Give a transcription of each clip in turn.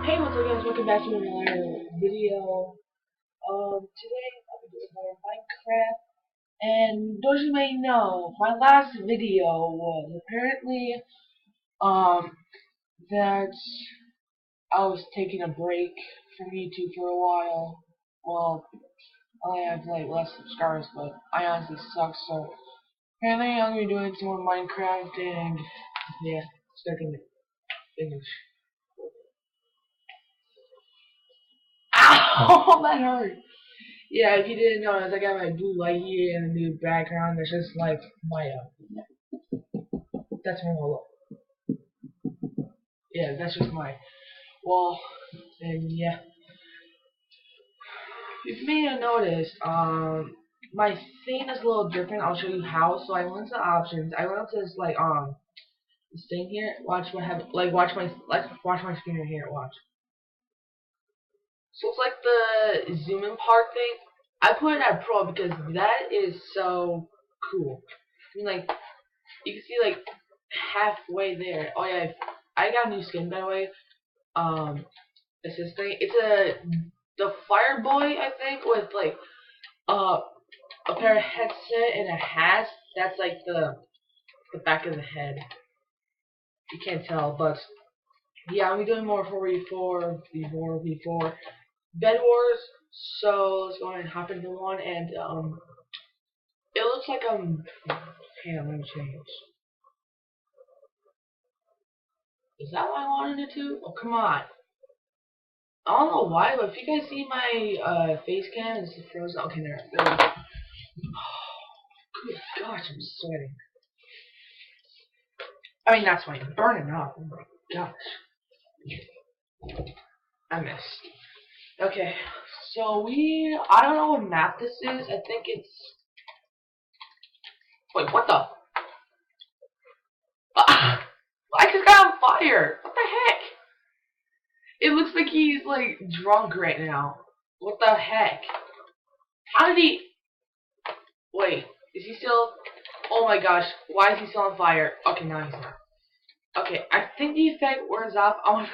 Hey, what's up guys, welcome back to another video. Today I'll be doing more Minecraft, and those you may know, my last video was apparently, that I was taking a break from YouTube for a while. Well, I only have like less subscribers, but I honestly suck, so apparently I'm gonna be doing some more Minecraft, and yeah, stuck in English. Ow! That hurt! Yeah, if you didn't notice, I got my blue light here and a new background. It's just like my that's my wall. Yeah, that's just my wall. And yeah, if you may have noticed, my thing is a little different. I'll show you how. So I went to options. I went to this like this thing here. Watch what have watch my screen right here. Watch. So it's like the zoom in part thing. I put it at pro because that is so cool. I mean, like you can see like halfway there. Oh yeah, I got a new skin by the way. It's this thing. It's the Fire Boy, I think, with like a pair of headset and a hat. That's like the back of the head. You can't tell, but yeah, I'm doing more 4v4 Bed Wars. So let's go ahead and hop into one, and it looks like hang on, let me change. Is that what I wanted it to? Oh, come on. I don't know why, but if you guys see my face cam, it's frozen. Okay, there we go. Good gosh, I'm sweating. I mean, not sweating, burning up. Oh my gosh. I missed. Okay, so I don't know what map this is. I think it's, wait, what the? Ah, I just got on fire. What the heck? It looks like he's like drunk right now. What the heck? How did he? Wait, is he still? Oh my gosh, why is he still on fire? Okay, now he's not. Okay, I think the effect wears off. I'm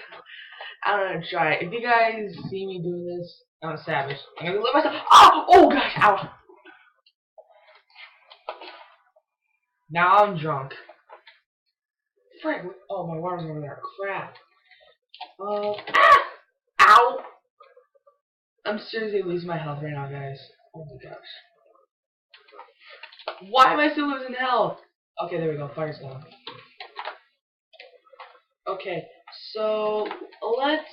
gonna try it. If you guys see me doing this, I'm a savage. I'm gonna let myself. Oh, oh gosh, ow! Now I'm drunk. Frick! Oh, my water's over there. Crap. Ow! I'm seriously losing my health right now, guys. Oh my gosh. Why am I still losing health? Okay, there we go. Fire's gone. Okay, so let's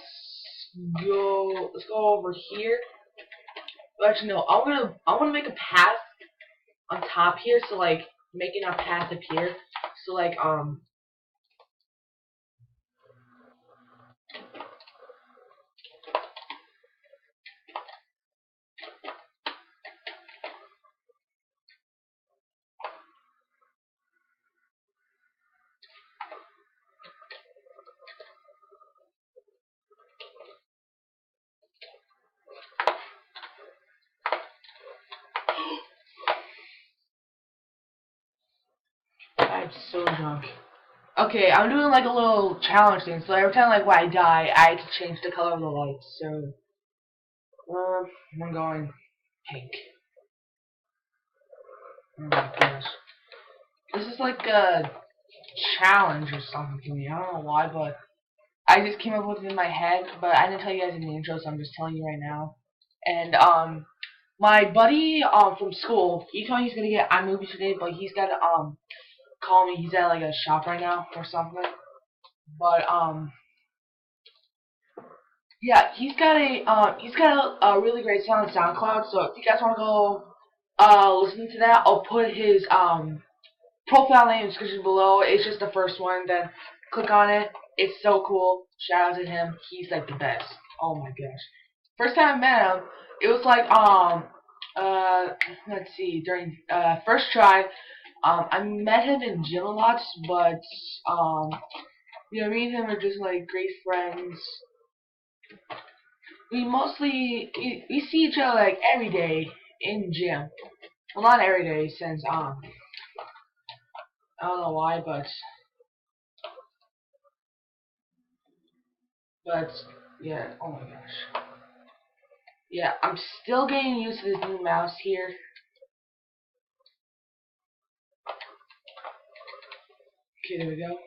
go. Let's go over here. Actually, no. I wanna make a path on top here. So like making a path appear. So like I'm so drunk. Okay, I'm doing like a little challenge thing. So every time like when I die, I have to change the color of the lights. So I'm going pink. Oh my gosh. This is like a challenge or something to me. I don't know why, but I just came up with it in my head. But I didn't tell you guys in the intro, so I'm just telling you right now. And my buddy from school, he told me he's gonna get iMovie today, but he's gotta call me. He's at like a shop right now or something. But yeah, he's got a really great sound on SoundCloud. So if you guys wanna go listen to that, I'll put his profile name in the description below. It's just the first one. Then click on it. It's so cool. Shout out to him. He's like the best. Oh my gosh. First time I met him, it was like let's see, during first try, I met him in gym a lot, but you know, me and him are just like great friends. We see each other like every day in gym. Well, not every day since I don't know why, but Yeah, oh my gosh. Yeah, I'm still getting used to this new mouse here. Okay, there we go.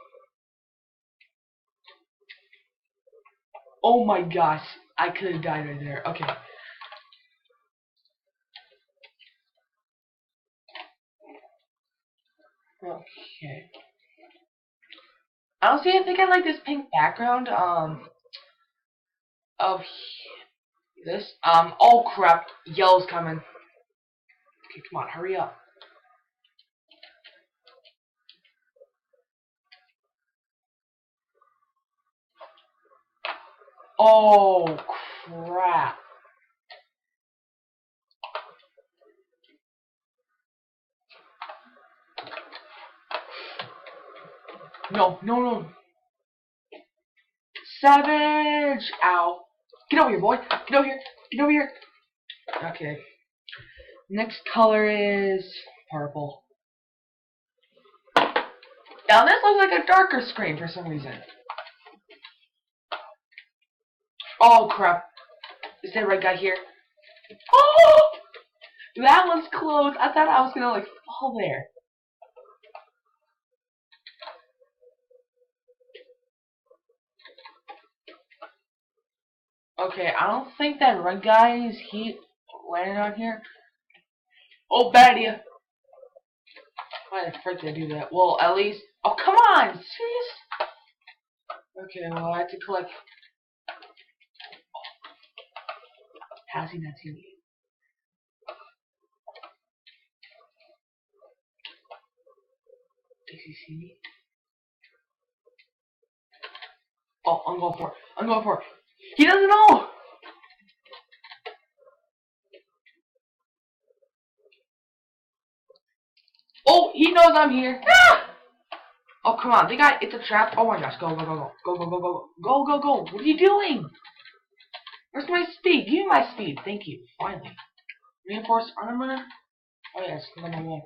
Oh my gosh, I could have died right there. Okay. Okay. Honestly, I think I like this pink background, of this. Oh crap, yellow's coming. Okay, come on, hurry up. Oh crap. No, no, no. Savage! Ow. Get over here, boy. Get over here. Get over here. Okay. Next color is purple. Now this looks like a darker screen for some reason. Oh crap. Is that right guy here? Oh! That one's close. I thought I was gonna like fall there. Okay, I don't think that red guy's heat landed on here. Oh, bad idea. Why the frick did I do that? Well, at least. Oh, come on! Serious? Okay, well, I have to collect. How's he not seeing me? Does he see me? Oh, I'm going for it. I'm going for it. He doesn't know! Oh, he knows I'm here. Ah! Oh, come on. It's a trap. Oh my gosh. Go, go, go, go. Go, go, go, go. Go, go, go. What are you doing? Where's my speed? Give me my speed. Thank you. Finally. Reinforced armor? Oh, yes. Number one.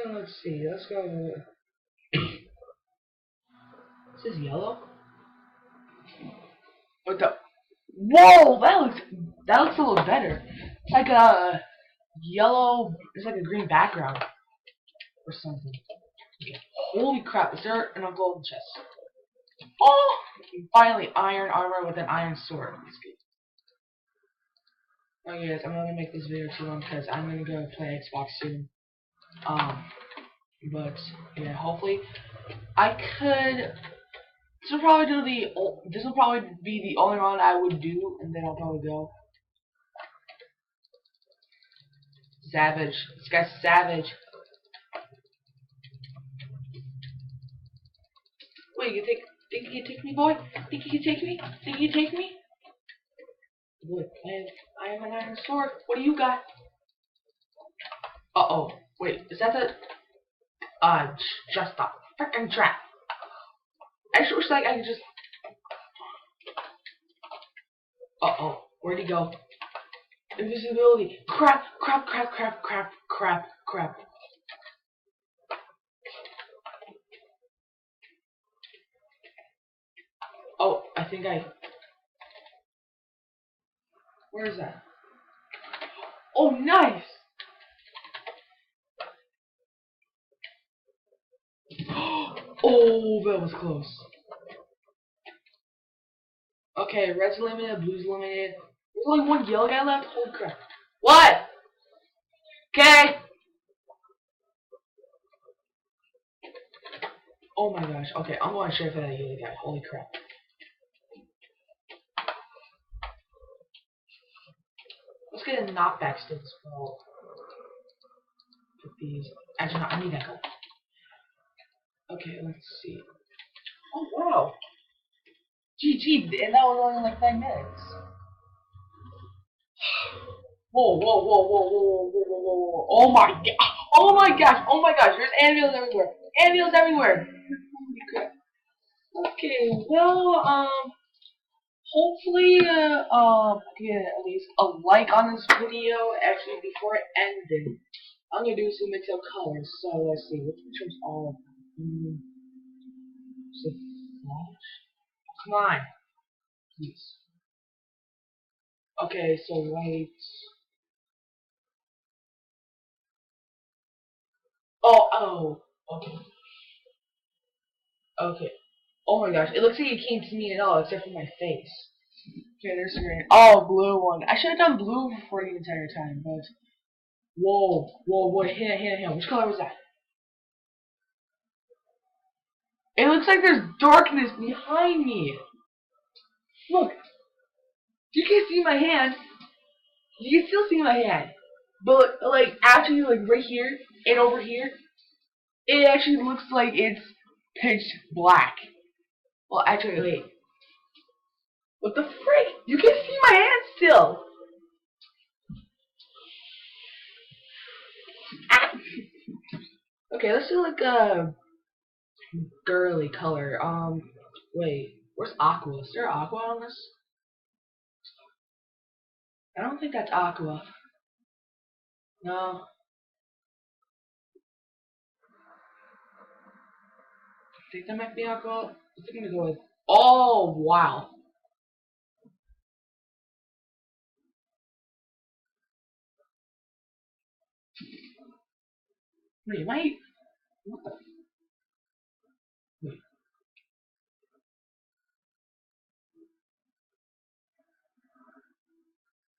Let's see. Let's go. This is yellow? What the? Whoa! That looks a little better. It's like a yellow. It's like a green background or something. Okay. Holy crap! Is there an golden chest? Oh! Finally, iron armor with an iron sword. That's good. Okay, guys, I'm gonna make this video too long because I'm gonna go play Xbox soon. But yeah, hopefully I could. This will probably be the only round I would do, and then I'll probably go. Savage. This guy's savage. Wait, think you can take me, boy? Think you can take me? Think you can take me? Wood. I have an iron sword. What do you got? Uh-oh. Wait, is that the... just a freaking trap. I just wish like I could just... Uh-oh. Where'd he go? Invisibility. Crap, crap, crap, crap, crap, crap, crap. Oh, I think I... Where is that? Oh, nice! Oh, that was close. Okay, red's eliminated, blue's eliminated. There's only one yellow guy left? Holy crap. What? Okay! Oh my gosh. Okay, I'm going straight for that yellow guy. Holy crap. Let's get a knockback stick as well. Put these. Actually, no, I need that gold. Okay, let's see. Oh, wow. GG, and that was only like 5 minutes. Whoa, whoa, whoa, whoa, whoa, whoa, whoa, whoa, whoa. Oh my god. Oh my gosh. Oh my gosh. There's anvils everywhere. Anvils everywhere. Holy crap. Okay, well, hopefully, I get at least a like on this video. Actually, before it ended, I'm gonna do some mix up colors. So let's see, which one's all? So flash. Come on, please. Okay, so white. Oh, okay, okay. Oh my gosh, it looks like it can't see me at all except for my face. Okay, there's the green. Oh, blue one. I should have done blue for the entire time, but whoa, hit. Which color was that? It looks like there's darkness behind me. Look, you can see my hand. You can still see my hand, but like actually, like right here and over here, it actually looks like it's pitch black. Well, actually, wait. What the frick? You can see my hand still. Ah. Okay, let's do like a girly color. Wait, where's aqua? Is there aqua on this? I don't think that's aqua. No. I think that might be aqua. What's it gonna go with? Oh, wow. Wait, might. What the? Wait.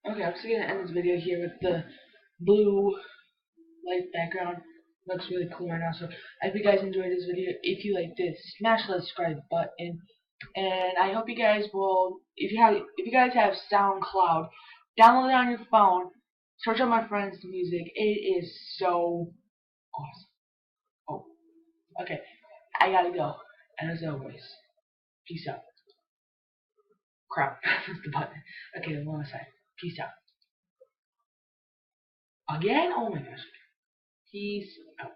Okay, I'm just gonna end this video here with the blue light background. Looks really cool right now. So I hope you guys enjoyed this video. If you liked it, smash the subscribe button. And I hope you guys will, if you guys have SoundCloud, download it on your phone. Search up my friend's music. It is so awesome. Oh, okay. I gotta go. And as always, peace out. Crap, that's the button. Okay, one more side. Peace out. Again? Oh my gosh. Peace out.